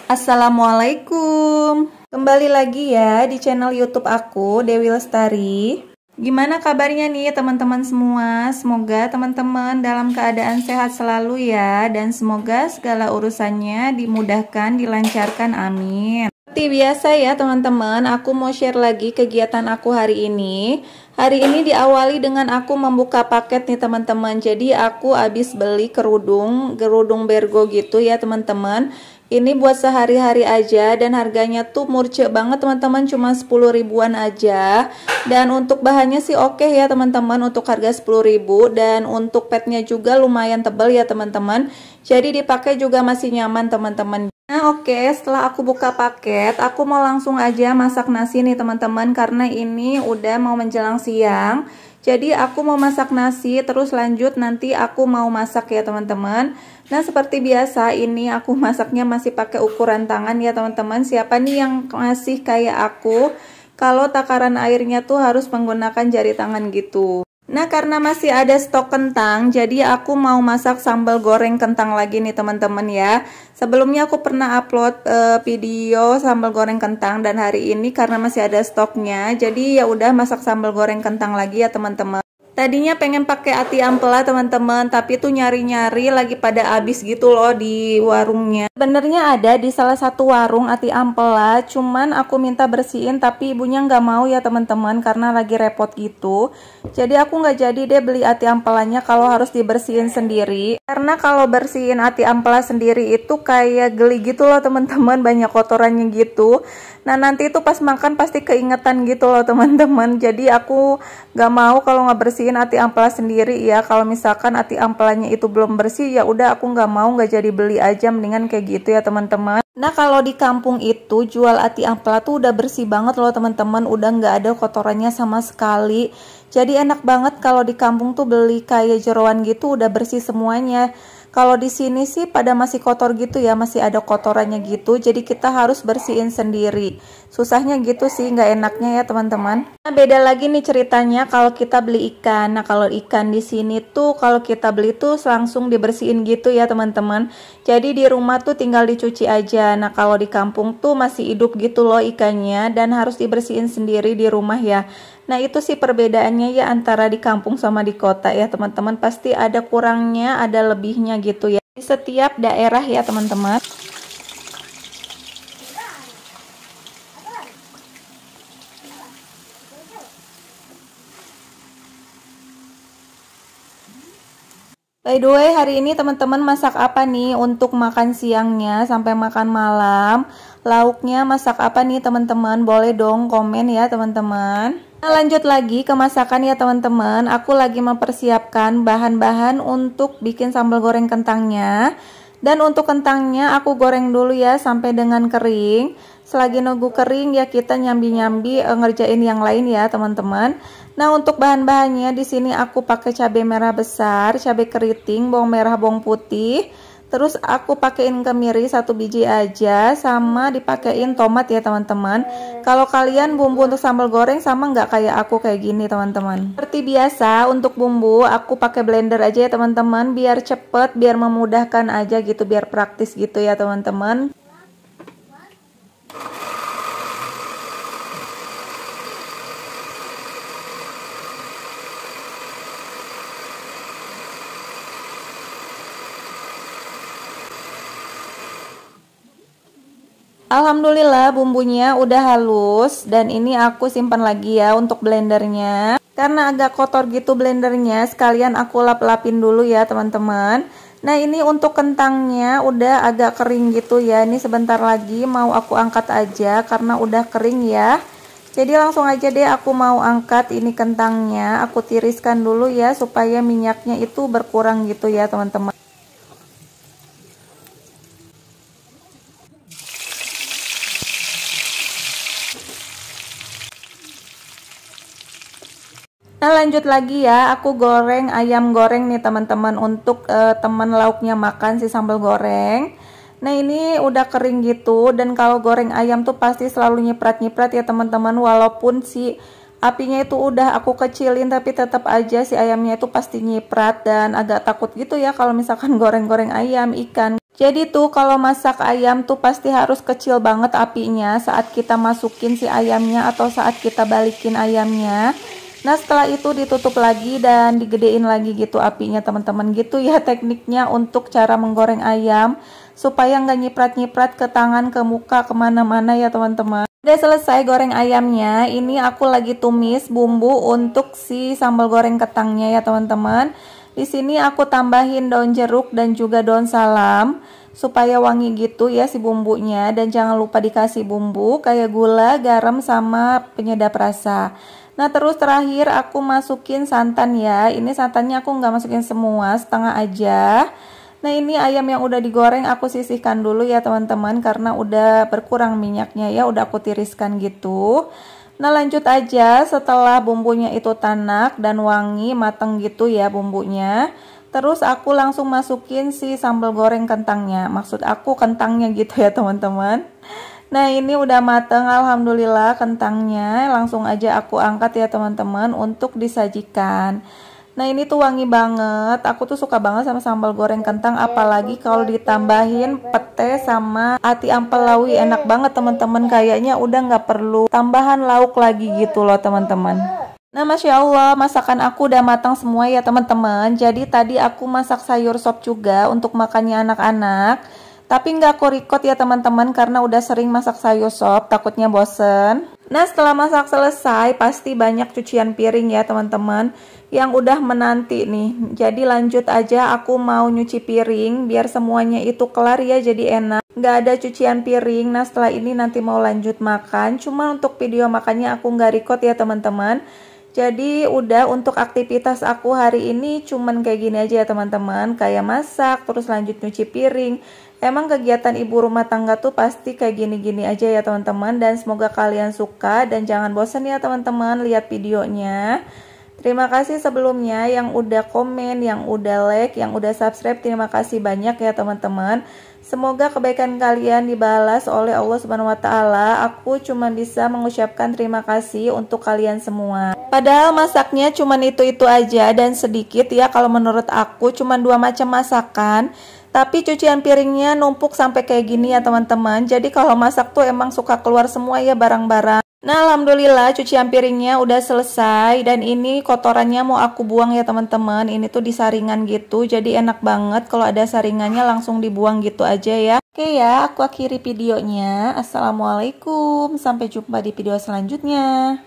Assalamualaikum. Kembali lagi ya di channel YouTube aku, Dewi Lestari. Gimana kabarnya nih teman-teman semua? Semoga teman-teman dalam keadaan sehat selalu ya, dan semoga segala urusannya dimudahkan, dilancarkan, amin. Seperti biasa ya teman-teman, aku mau share lagi kegiatan aku hari ini. Hari ini diawali dengan aku membuka paket nih teman-teman. Jadi aku habis beli kerudung bergo gitu ya teman-teman. Ini buat sehari-hari aja dan harganya tuh murce banget teman-teman, cuma 10 ribuan aja. Dan untuk bahannya sih oke ya teman-teman, untuk harga 10 ribu. Dan untuk petnya juga lumayan tebal ya teman-teman, jadi dipakai juga masih nyaman teman-teman. Nah oke, setelah aku buka paket, aku mau langsung aja masak nasi nih teman-teman, karena ini udah mau menjelang siang. Jadi aku mau masak nasi, terus lanjut nanti aku mau masak ya teman-teman. Nah seperti biasa ini aku masaknya masih pakai ukuran tangan ya teman-teman. Siapa nih yang masih kayak aku, kalau takaran airnya tuh harus menggunakan jari tangan gitu. Nah karena masih ada stok kentang, jadi aku mau masak sambal goreng kentang lagi nih teman-teman ya. Sebelumnya aku pernah upload video sambal goreng kentang, dan hari ini karena masih ada stoknya, jadi ya udah masak sambal goreng kentang lagi ya teman-teman. Tadinya pengen pakai ati ampela teman-teman, tapi tuh nyari-nyari lagi pada habis gitu loh di warungnya. Sebenarnya ada di salah satu warung ati ampela, cuman aku minta bersihin tapi ibunya nggak mau ya teman-teman karena lagi repot gitu. Jadi aku nggak jadi deh beli ati ampelanya kalau harus dibersihin sendiri. Karena kalau bersihin ati ampela sendiri itu kayak geli gitu loh teman-teman, banyak kotorannya gitu. Nah nanti itu pas makan pasti keingetan gitu loh teman-teman. Jadi aku nggak mau kalau nggak bersihin ati ampela sendiri ya. Kalau misalkan ati ampelanya itu belum bersih, ya udah aku nggak mau, nggak jadi beli aja, mendingan kayak gitu ya teman-teman. Nah kalau di kampung itu jual ati ampela tuh udah bersih banget loh teman-teman, udah nggak ada kotorannya sama sekali. Jadi enak banget kalau di kampung tuh beli kayak jeroan gitu udah bersih semuanya. Kalau di sini sih pada masih kotor gitu ya, masih ada kotorannya gitu. Jadi kita harus bersihin sendiri. Susahnya gitu sih, nggak enaknya ya teman-teman. Nah beda lagi nih ceritanya kalau kita beli ikan. Nah kalau ikan di sini tuh kalau kita beli tuh langsung dibersihin gitu ya teman-teman. Jadi di rumah tuh tinggal dicuci aja. Nah kalau di kampung tuh masih hidup gitu loh ikannya, dan harus dibersihin sendiri di rumah ya. Nah itu sih perbedaannya ya antara di kampung sama di kota ya teman-teman. Pasti ada kurangnya, ada lebihnya gitu ya di setiap daerah ya teman-teman. By the way, hari ini teman-teman masak apa nih untuk makan siangnya sampai makan malam? Lauknya masak apa nih teman-teman? Boleh dong komen ya teman-teman. Nah, lanjut lagi ke masakan ya teman-teman. Aku lagi mempersiapkan bahan-bahan untuk bikin sambal goreng kentangnya. Dan untuk kentangnya aku goreng dulu ya sampai dengan kering. Selagi nunggu kering ya kita nyambi-nyambi ngerjain yang lain ya teman-teman. Nah untuk bahan-bahannya di sini aku pakai cabai merah besar, cabai keriting, bawang merah, bawang putih. Terus aku pakein kemiri 1 biji aja, sama dipakein tomat ya teman-teman. Kalau kalian bumbu untuk sambal goreng sama nggak kayak aku kayak gini teman-teman. Seperti biasa untuk bumbu aku pakai blender aja ya teman-teman, biar cepet, biar memudahkan aja gitu, biar praktis gitu ya teman-teman. Alhamdulillah bumbunya udah halus, dan ini aku simpan lagi ya untuk blendernya. Karena agak kotor gitu blendernya, sekalian aku lap-lapin dulu ya teman-teman. Nah ini untuk kentangnya udah agak kering gitu ya. Ini sebentar lagi mau aku angkat aja karena udah kering ya. Jadi langsung aja deh aku mau angkat ini kentangnya. Aku tiriskan dulu ya supaya minyaknya itu berkurang gitu ya teman-teman. Nah lanjut lagi ya, aku goreng ayam goreng nih teman-teman, untuk teman lauknya makan si sambal goreng. Nah ini udah kering gitu, dan kalau goreng ayam tuh pasti selalu nyiprat-nyiprat ya teman-teman. Walaupun si apinya itu udah aku kecilin, tapi tetap aja si ayamnya itu pasti nyiprat, dan agak takut gitu ya kalau misalkan goreng-goreng ayam, ikan. Jadi tuh kalau masak ayam tuh pasti harus kecil banget apinya saat kita masukin si ayamnya atau saat kita balikin ayamnya. Nah setelah itu ditutup lagi dan digedein lagi gitu apinya teman-teman, gitu ya tekniknya untuk cara menggoreng ayam supaya nggak nyiprat-nyiprat ke tangan, ke muka, kemana-mana ya teman-teman. Udah selesai goreng ayamnya, ini aku lagi tumis bumbu untuk si sambal goreng ketangnya ya teman-teman. Di sini aku tambahin daun jeruk dan juga daun salam supaya wangi gitu ya si bumbunya, dan jangan lupa dikasih bumbu kayak gula, garam sama penyedap rasa. Nah terus terakhir aku masukin santan ya. Ini santannya aku nggak masukin semua, setengah aja. Nah ini ayam yang udah digoreng aku sisihkan dulu ya teman-teman karena udah berkurang minyaknya ya, udah aku tiriskan gitu. Nah lanjut aja setelah bumbunya itu tanak dan wangi mateng gitu ya bumbunya. Terus aku langsung masukin si sambal goreng kentangnya. Maksud aku kentangnya gitu ya teman-teman. Nah ini udah mateng alhamdulillah kentangnya. Langsung aja aku angkat ya teman-teman untuk disajikan. Nah ini tuh wangi banget, aku tuh suka banget sama sambal goreng kentang, apalagi kalau ditambahin pete sama ati ampelawi, enak banget teman-teman. Kayaknya udah nggak perlu tambahan lauk lagi gitu loh teman-teman. Nah Masya Allah masakan aku udah matang semua ya teman-teman. Jadi tadi aku masak sayur sop juga untuk makannya anak-anak, tapi nggak aku record ya teman-teman karena udah sering masak sayur sop, takutnya bosen. Nah setelah masak selesai pasti banyak cucian piring ya teman-teman yang udah menanti nih. Jadi lanjut aja aku mau nyuci piring biar semuanya itu kelar ya, jadi enak nggak ada cucian piring. Nah setelah ini nanti mau lanjut makan, cuma untuk video makannya aku nggak record ya teman-teman. Jadi udah untuk aktivitas aku hari ini cuman kayak gini aja ya teman-teman, kayak masak terus lanjut nyuci piring. Emang kegiatan ibu rumah tangga tuh pasti kayak gini-gini aja ya teman-teman, dan semoga kalian suka dan jangan bosan ya teman-teman lihat videonya. Terima kasih sebelumnya yang udah komen, yang udah like, yang udah subscribe, terima kasih banyak ya teman-teman. Semoga kebaikan kalian dibalas oleh Allah Subhanahu wa taala. Aku cuma bisa mengucapkan terima kasih untuk kalian semua. Padahal masaknya cuma itu-itu aja dan sedikit ya, kalau menurut aku cuma 2 macam masakan. Tapi cucian piringnya numpuk sampai kayak gini ya teman-teman. Jadi kalau masak tuh emang suka keluar semua ya barang-barang. Nah alhamdulillah cucian piringnya udah selesai, dan ini kotorannya mau aku buang ya teman-teman. Ini tuh disaringan gitu, jadi enak banget kalau ada saringannya langsung dibuang gitu aja ya. Oke ya, aku akhiri videonya. Assalamualaikum, sampai jumpa di video selanjutnya.